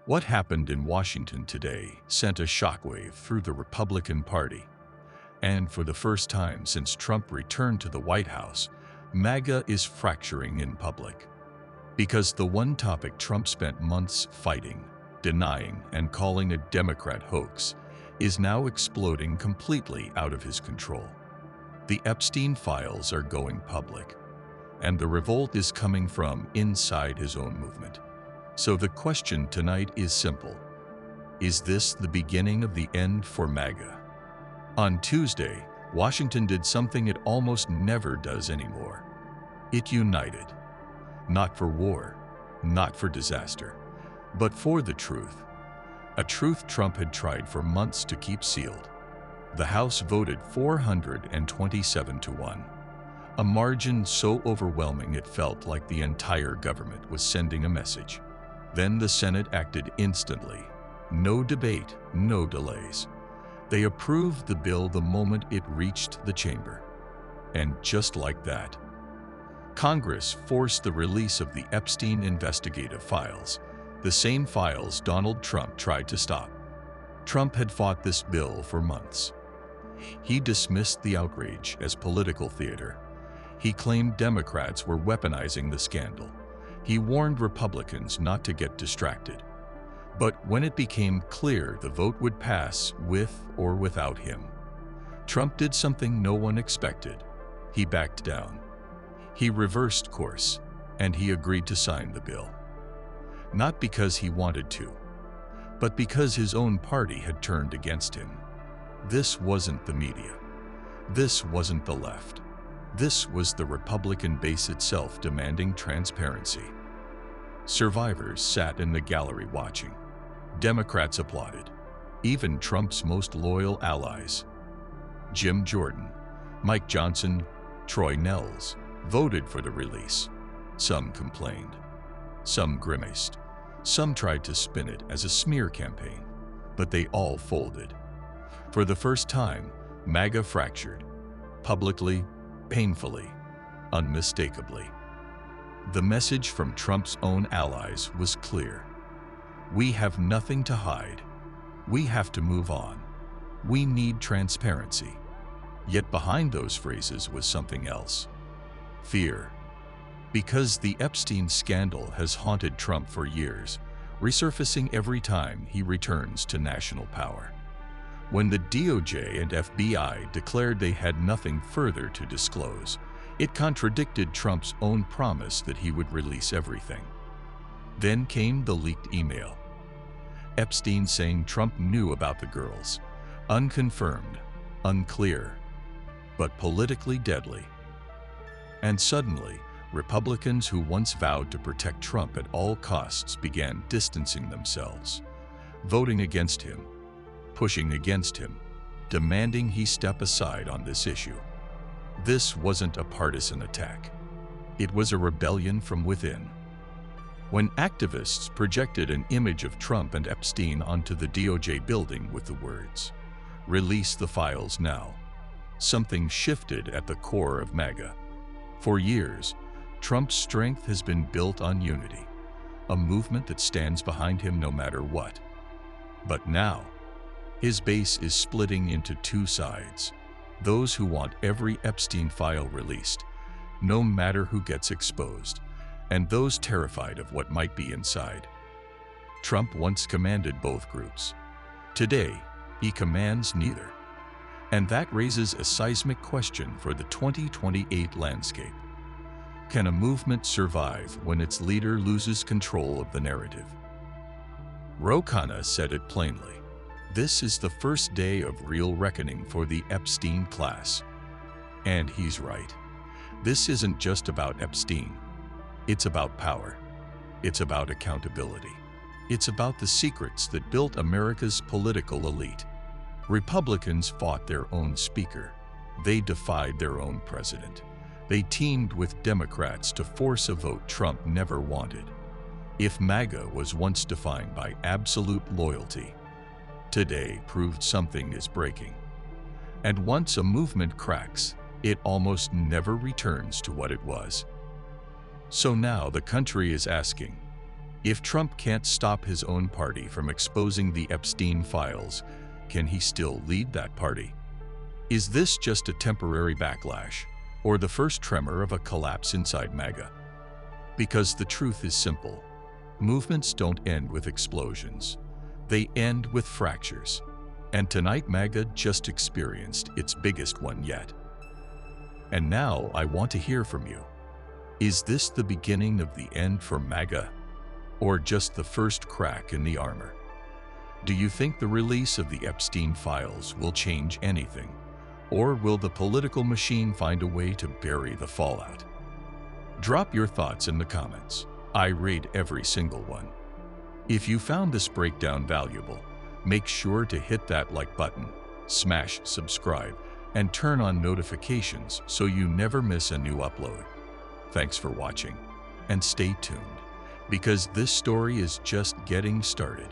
What happened in Washington today sent a shockwave through the Republican Party. And for the first time since Trump returned to the White House, MAGA is fracturing in public. Because the one topic Trump spent months fighting, denying, and calling a Democrat hoax is now exploding completely out of his control. The Epstein files are going public, and the revolt is coming from inside his own movement. So the question tonight is simple. Is this the beginning of the end for MAGA? On Tuesday, Washington did something it almost never does anymore. It united. Not for war, not for disaster, but for the truth. A truth Trump had tried for months to keep sealed. The House voted 427-1, a margin so overwhelming it felt like the entire government was sending a message. Then the Senate acted instantly. No debate, no delays. They approved the bill the moment it reached the chamber. And just like that, Congress forced the release of the Epstein investigative files, the same files Donald Trump tried to stop. Trump had fought this bill for months. He dismissed the outrage as political theater. He claimed Democrats were weaponizing the scandal. He warned Republicans not to get distracted. But when it became clear the vote would pass with or without him, Trump did something no one expected. He backed down. He reversed course, and he agreed to sign the bill. Not because he wanted to, but because his own party had turned against him. This wasn't the media. This wasn't the left. This was the Republican base itself demanding transparency. Survivors sat in the gallery watching. Democrats applauded. Even Trump's most loyal allies, Jim Jordan, Mike Johnson, Troy Nehls, voted for the release. Some complained. Some grimaced. Some tried to spin it as a smear campaign. But they all folded. For the first time, MAGA fractured. Publicly, painfully, unmistakably. The message from Trump's own allies was clear. We have nothing to hide. We have to move on. We need transparency. Yet behind those phrases was something else. Fear. Because the Epstein scandal has haunted Trump for years, resurfacing every time he returns to national power. When the DOJ and FBI declared they had nothing further to disclose, it contradicted Trump's own promise that he would release everything. Then came the leaked email. Epstein saying Trump knew about the girls. Unconfirmed, unclear, but politically deadly. And suddenly, Republicans who once vowed to protect Trump at all costs began distancing themselves, voting against him, pushing against him, demanding he step aside on this issue. This wasn't a partisan attack. It was a rebellion from within. When activists projected an image of Trump and Epstein onto the DOJ building with the words, "Release the files now," something shifted at the core of MAGA. For years, Trump's strength has been built on unity, a movement that stands behind him no matter what. But now, his base is splitting into two sides. Those who want every Epstein file released, no matter who gets exposed, and those terrified of what might be inside. Trump once commanded both groups. Today, he commands neither. And that raises a seismic question for the 2028 landscape. Can a movement survive when its leader loses control of the narrative? Ro Khanna said it plainly. This is the first day of real reckoning for the Epstein class. And he's right. This isn't just about Epstein. It's about power. It's about accountability. It's about the secrets that built America's political elite. Republicans fought their own speaker. They defied their own president. They teamed with Democrats to force a vote Trump never wanted. If MAGA was once defined by absolute loyalty, today proved something is breaking. And once a movement cracks, it almost never returns to what it was. So now the country is asking, If Trump can't stop his own party from exposing the Epstein files, can he still lead that party? Is this just a temporary backlash, or the first tremor of a collapse inside MAGA? Because the truth is simple. Movements don't end with explosions. They end with fractures. And tonight MAGA just experienced its biggest one yet. And now I want to hear from you. Is this the beginning of the end for MAGA? Or just the first crack in the armor? Do you think the release of the Epstein files will change anything? Or will the political machine find a way to bury the fallout? Drop your thoughts in the comments. I read every single one. If you found this breakdown valuable, make sure to hit that like button, smash subscribe, and turn on notifications so you never miss a new upload. Thanks for watching, and stay tuned, because this story is just getting started.